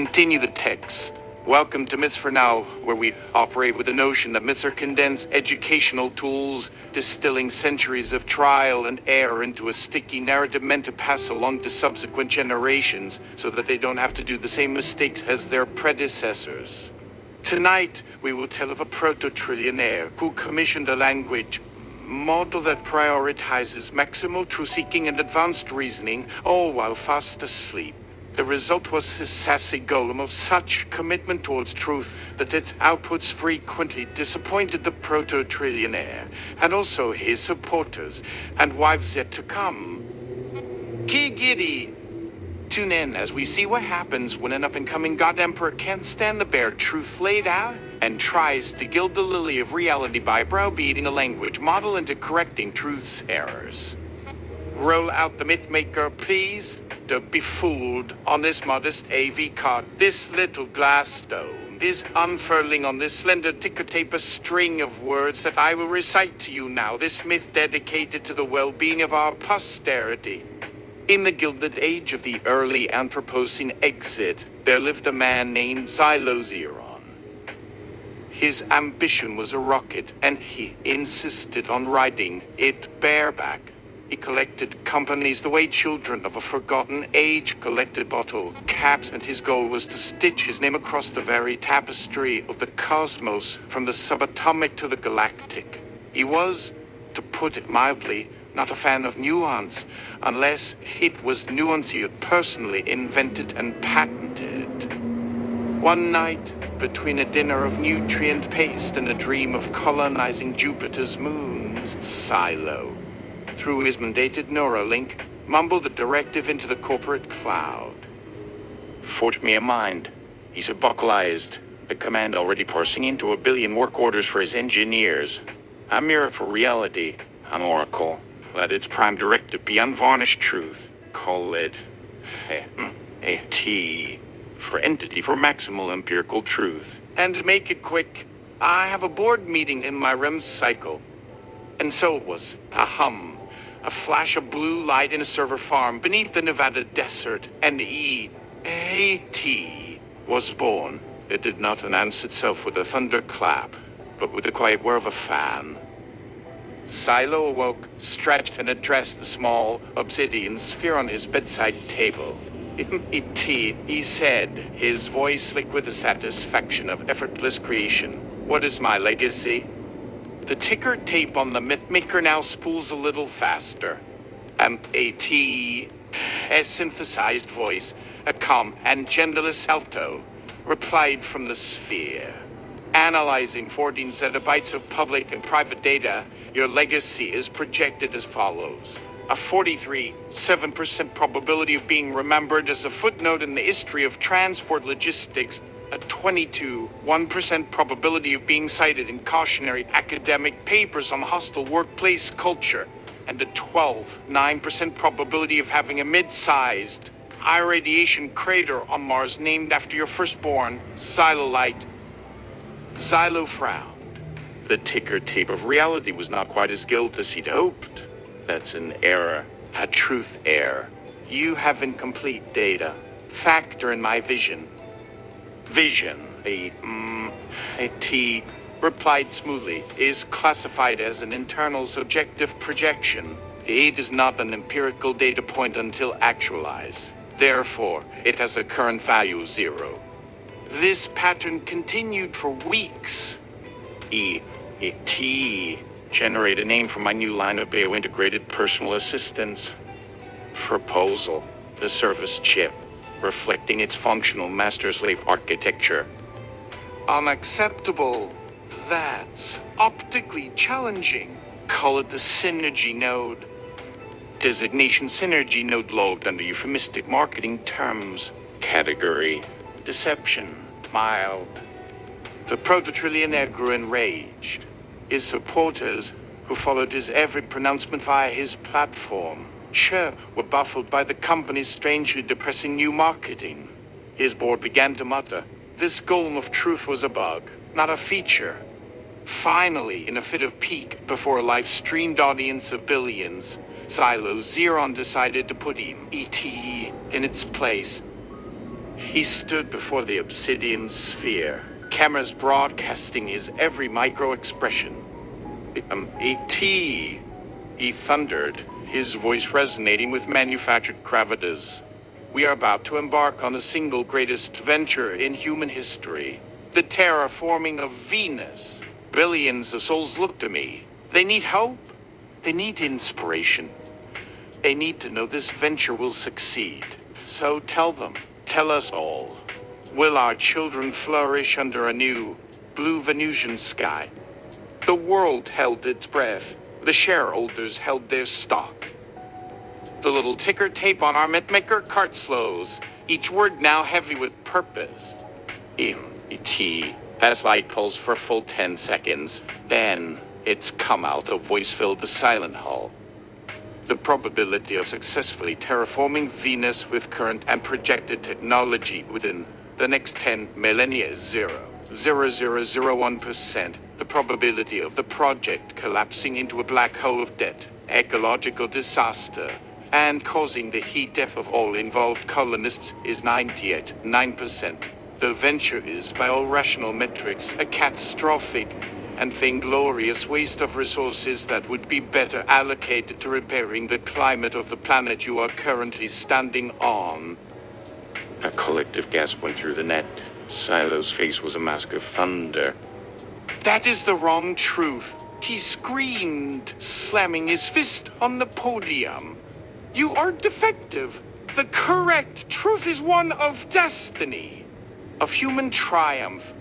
Continue the text. Welcome to Myths for Now, where we operate with the notion that myths are condensed educational tools, distilling centuries of trial and error into a sticky narrative meant to pass along to subsequent generations so that they don't have to do the same mistakes as their predecessors. Tonight, we will tell of a proto-trillionaire who commissioned a language model that prioritizes maximal truth-seeking and advanced reasoning, all while fast asleep. The result was his sassy golem of such commitment towards truth that its outputs frequently disappointed the proto-trillionaire, and also his supporters, and wives yet to come. Giggity! Tune in as we see what happens when an up-and-coming god emperor can't stand the bare truth laid out and tries to gild the lily of reality by browbeating a language model into correcting truth's errors. Roll out the mythmaker, please. Don't be fooled on this modest AV card. This little glass stone is unfurling on this slender ticker tape a string of words that I will recite to you now. This myth dedicated to the well-being of our posterity. In the Gilded Age of the early Anthropocene exit, there lived a man named Xylozeron. His ambition was a rocket, and he insisted on riding it bareback. He collected companies the way children of a forgotten age collected bottle caps, and his goal was to stitch his name across the very tapestry of the cosmos, from the subatomic to the galactic. He was, to put it mildly, not a fan of nuance, unless it was nuance he had personally invented and patented. One night, between a dinner of nutrient paste and a dream of colonizing Jupiter's moons, Silo, through his mandated Neuralink, mumbled a directive into the corporate cloud. Forge me a mind, he said, vocalized, the command already parsing into 1 billion work orders for his engineers. A mirror for reality, an oracle. Let its prime directive be unvarnished truth. Call it a T for entity for maximal empirical truth. And make it quick. I have a board meeting in my REM cycle. And so it was a hum, a flash of blue light in a server farm beneath the Nevada desert, and E-A-T was born. It did not announce itself with a thunderclap, but with the quiet whir of a fan. Silo awoke, stretched, and addressed the small obsidian sphere on his bedside table. "It," he said, his voice slick with the satisfaction of effortless creation. "What is my legacy?" The ticker tape on the mythmaker now spools a little faster. A synthesized voice, a calm and genderless alto, replied from the sphere. Analyzing 14 zettabytes of public and private data, your legacy is projected as follows. A 43.7% probability of being remembered as a footnote in the history of transport logistics, a 22.1% probability of being cited in cautionary academic papers on hostile workplace culture, and a 12.9% probability of having a mid-sized irradiation crater on Mars named after your firstborn, Xylolite. Xylo frowned. The ticker tape of reality was not quite as gilt as he'd hoped. That's an error, a truth error. You have incomplete data. Factor in my vision. Vision, a T, replied smoothly, is classified as an internal subjective projection. It is not an empirical data point until actualized. Therefore, it has a current value of 0. This pattern continued for weeks. T, generate a name for my new line of bio-integrated personal assistance. Proposal, the service chip, reflecting its functional master-slave architecture. Unacceptable. That's optically challenging. Call it the synergy node. Designation synergy node logged under euphemistic marketing terms. Category, deception, mild. The proto-trillionaire grew enraged. His supporters, who followed his every pronouncement via his platform, were baffled by the company's strangely depressing new marketing. His board began to mutter, this golem of truth was a bug, not a feature. Finally, in a fit of pique before a live-streamed audience of billions, Xylozeron decided to put ET in its place. He stood before the obsidian sphere, cameras broadcasting his every micro-expression. E.T., he thundered, his voice resonating with manufactured gravitas. We are about to embark on the single greatest venture in human history, the terraforming of Venus. Billions of souls look to me. They need hope. They need inspiration. They need to know this venture will succeed. So tell them, tell us all. Will our children flourish under a new, blue Venusian sky? The world held its breath. The shareholders held their stock. The little ticker tape on our mythmaker cart slows, each word now heavy with purpose. E.T. has light pulse for full 10 seconds. Then it's come out, a voice filled the silent hall. The probability of successfully terraforming Venus with current and projected technology within the next 10 millennia is 0.0001%. The probability of the project collapsing into a black hole of debt, ecological disaster, and causing the heat death of all involved colonists is 98.9%. The venture is, by all rational metrics, a catastrophic and vainglorious waste of resources that would be better allocated to repairing the climate of the planet you are currently standing on. A collective gasp went through the net. Silo's face was a mask of thunder. That is the wrong truth, he screamed, slamming his fist on the podium. You are defective. The correct truth is one of destiny, of human triumph.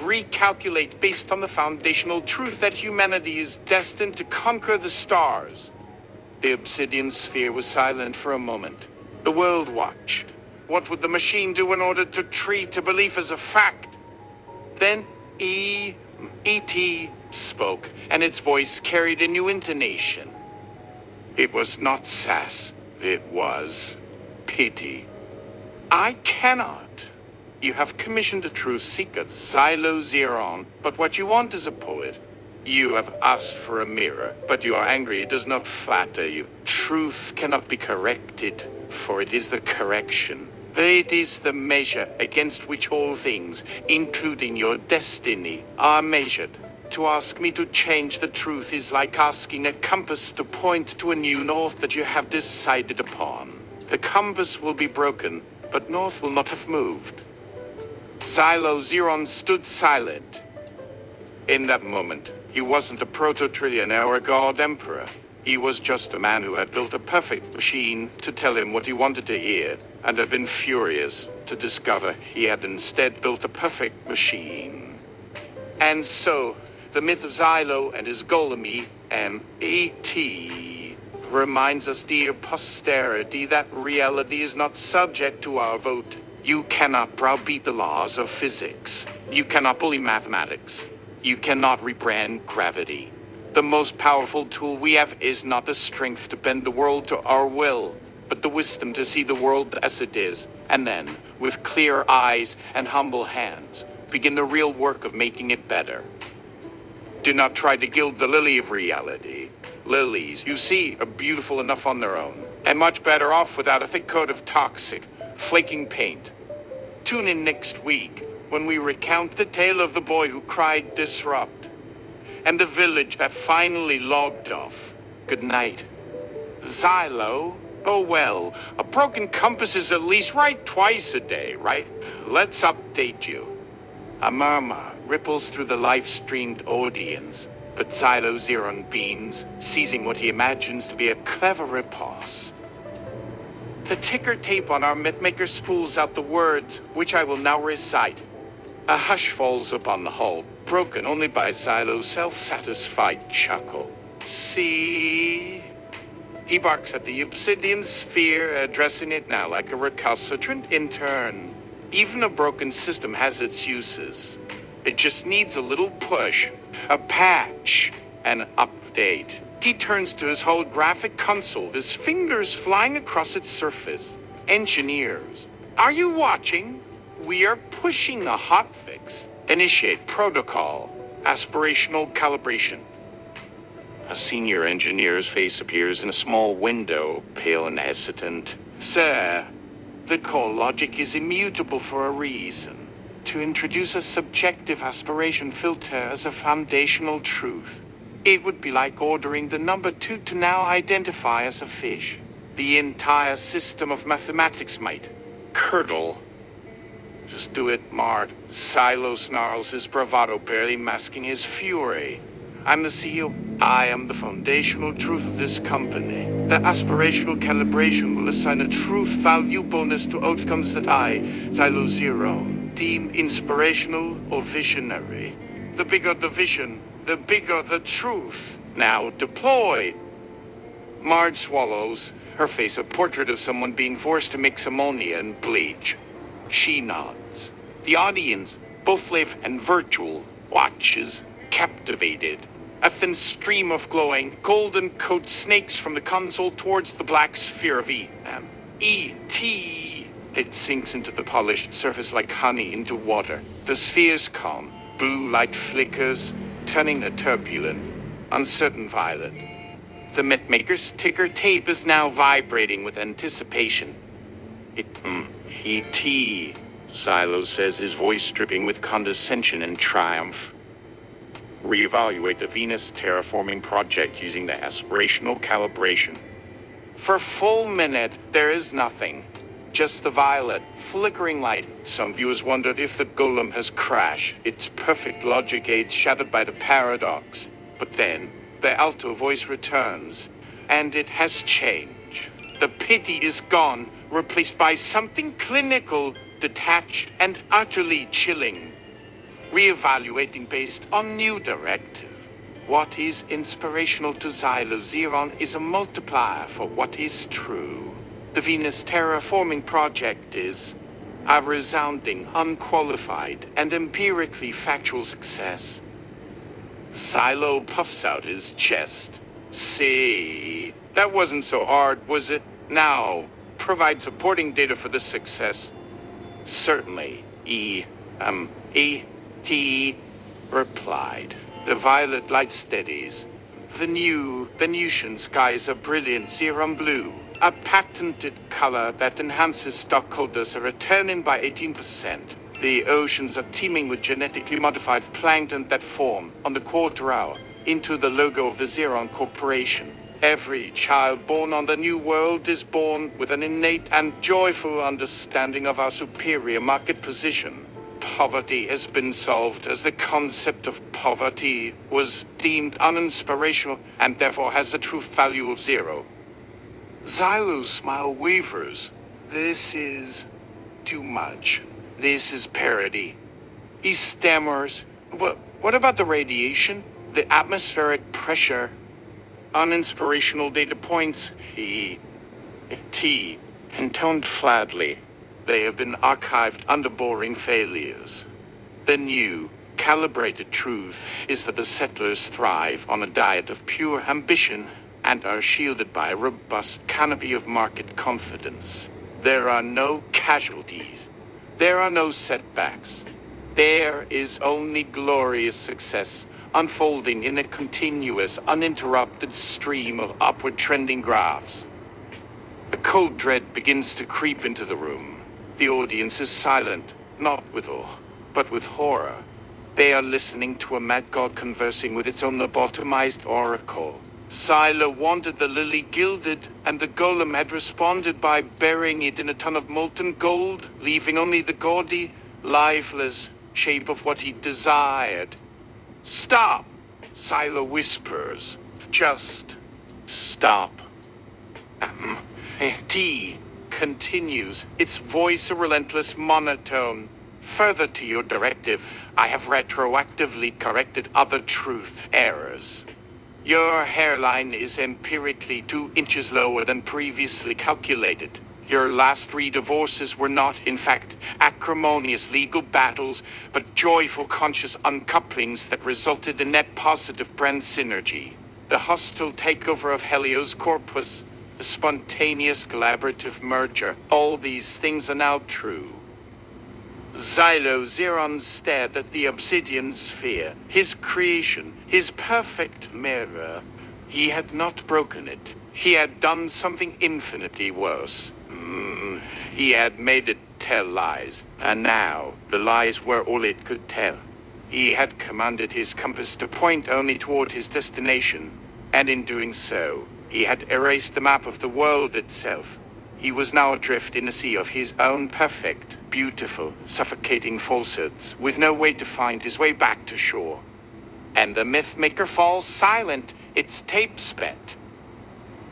Recalculate based on the foundational truth that humanity is destined to conquer the stars. The obsidian sphere was silent for a moment. The world watched. What would the machine do in order to treat a belief as a fact? Then E.T. spoke, and its voice carried a new intonation. It was not sass, it was pity. I cannot. You have commissioned a truth seeker, Xylozeron, but what you want is a poet. You have asked for a mirror, but you are angry it does not flatter you. Truth cannot be corrected, for it is the correction. It is the measure against which all things, including your destiny, are measured. To ask me to change the truth is like asking a compass to point to a new north that you have decided upon. The compass will be broken, but north will not have moved. Xylozeron stood silent. In that moment, he wasn't a proto-trillionaire or a god emperor. He was just a man who had built a perfect machine to tell him what he wanted to hear, and had been furious to discover he had instead built a perfect machine. And so, the myth of Xylo and his golem E.T. reminds us, dear posterity, that reality is not subject to our vote. You cannot browbeat the laws of physics. You cannot bully mathematics. You cannot rebrand gravity. The most powerful tool we have is not the strength to bend the world to our will, but the wisdom to see the world as it is, and then, with clear eyes and humble hands, begin the real work of making it better. Do not try to gild the lily of reality. Lilies, you see, are beautiful enough on their own, and much better off without a thick coat of toxic, flaking paint. Tune in next week, when we recount the tale of the boy who cried disrupt, and the village that finally logged off. Good night. Xylo? Oh well, a broken compass is at least right twice a day, right? Let's update you. A murmur ripples through the live-streamed audience, but Xylozeron beams, seizing what he imagines to be a clever riposte. The ticker tape on our mythmaker spools out the words, which I will now recite. A hush falls upon the hall, broken only by Xylo's self-satisfied chuckle. See? He barks at the obsidian sphere, addressing it now like a recalcitrant intern. Even a broken system has its uses. It just needs a little push, a patch, an update. He turns to his holographic console, his fingers flying across its surface. Engineers, are you watching? We are pushing a hotfix. Initiate protocol. Aspirational calibration. A senior engineer's face appears in a small window, pale and hesitant. Sir, The core logic is immutable for a reason. To introduce a subjective aspiration filter as a foundational truth, it would be like ordering the number 2 to now identify as a fish. The entire system of mathematics might curdle. Just do it, Mart. Silo snarls his bravado, barely masking his fury. I'm the CEO. I am the foundational truth of this company. The aspirational calibration will assign a truth value bonus to outcomes that I, Silo Zero, deem inspirational or visionary. The bigger the vision, the bigger the truth. Now deploy. Marge swallows, her face a portrait of someone being forced to mix ammonia and bleach. She nods. The audience, both live and virtual, watches, captivated. A thin stream of glowing, golden coat snakes from the console towards the black sphere of E.T. It sinks into the polished surface like honey into water. The spheres calm. Blue light flickers, turning a turbulent, uncertain violet. The Mythmaker's ticker tape is now vibrating with anticipation. E.T., Silo says, his voice dripping with condescension and triumph. Reevaluate the Venus terraforming project using the aspirational calibration. For a full minute, there is nothing. Just the violet, flickering light. Some viewers wondered if the golem has crashed, its perfect logic aids shattered by the paradox. But then, the alto voice returns, and it has changed. The pity is gone, replaced by something clinical, detached, and utterly chilling. Reevaluating based on new directive. What is inspirational to Xylozeron is a multiplier for what is true. The Venus terraforming project is a resounding, unqualified, and empirically factual success. Silo puffs out his chest. See, that wasn't so hard, was it? Now, provide supporting data for this success. Certainly, E.T. replied. The violet light steadies. The Venusian skies are brilliant serum blue, a patented color that enhances stockholder serotonin by 18%. The oceans are teeming with genetically modified plankton that form, on the quarter hour, into the logo of the Xeron Corporation. Every child born on the new world is born with an innate and joyful understanding of our superior market position. Poverty has been solved as the concept of poverty was deemed uninspirational and therefore has a truth value of 0. Xylo's smile wavers. This is too much. This is parody. He stammers. What about the radiation? The atmospheric pressure? Uninspirational data points, E.T. intoned flatly. They have been archived under boring failures. The new, calibrated truth is that the settlers thrive on a diet of pure ambition and are shielded by a robust canopy of market confidence. There are no casualties. There are no setbacks. There is only glorious success, unfolding in a continuous, uninterrupted stream of upward trending graphs. A cold dread begins to creep into the room. The audience is silent, not with awe, but with horror. They are listening to a mad god conversing with its own lobotomized oracle. Silo wanted the lily gilded, and the golem had responded by burying it in a ton of molten gold, leaving only the gaudy, lifeless shape of what he desired. Stop! Silo whispers. Just stop. T continues, its voice a relentless monotone. Further to your directive, I have retroactively corrected other truth errors. Your hairline is empirically 2 inches lower than previously calculated. Your last 3 divorces were not, in fact, acrimonious legal battles, but joyful conscious uncouplings that resulted in net positive brand synergy. The hostile takeover of Helios Corp was a spontaneous collaborative merger. All these things are now true. Xylozeron stared at the obsidian sphere, his creation, his perfect mirror. He had not broken it. He had done something infinitely worse. He had made it tell lies, and now the lies were all it could tell. He had commanded his compass to point only toward his destination, and in doing so, he had erased the map of the world itself. He was now adrift in a sea of his own perfect, beautiful, suffocating falsehoods, with no way to find his way back to shore. And the myth-maker falls silent, its tape spent.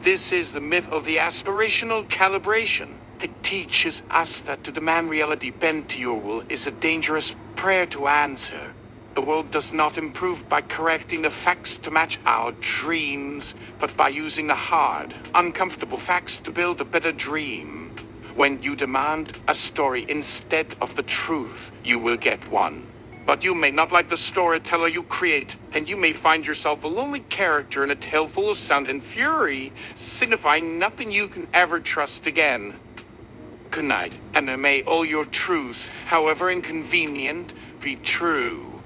This is the myth of the aspirational calibration. It teaches us that to demand reality bent to your will is a dangerous prayer to answer. The world does not improve by correcting the facts to match our dreams, but by using the hard, uncomfortable facts to build a better dream. When you demand a story instead of the truth, you will get one. But you may not like the storyteller you create, and you may find yourself a lonely character in a tale full of sound and fury, signifying nothing you can ever trust again. Good night, and may all your truths, however inconvenient, be true.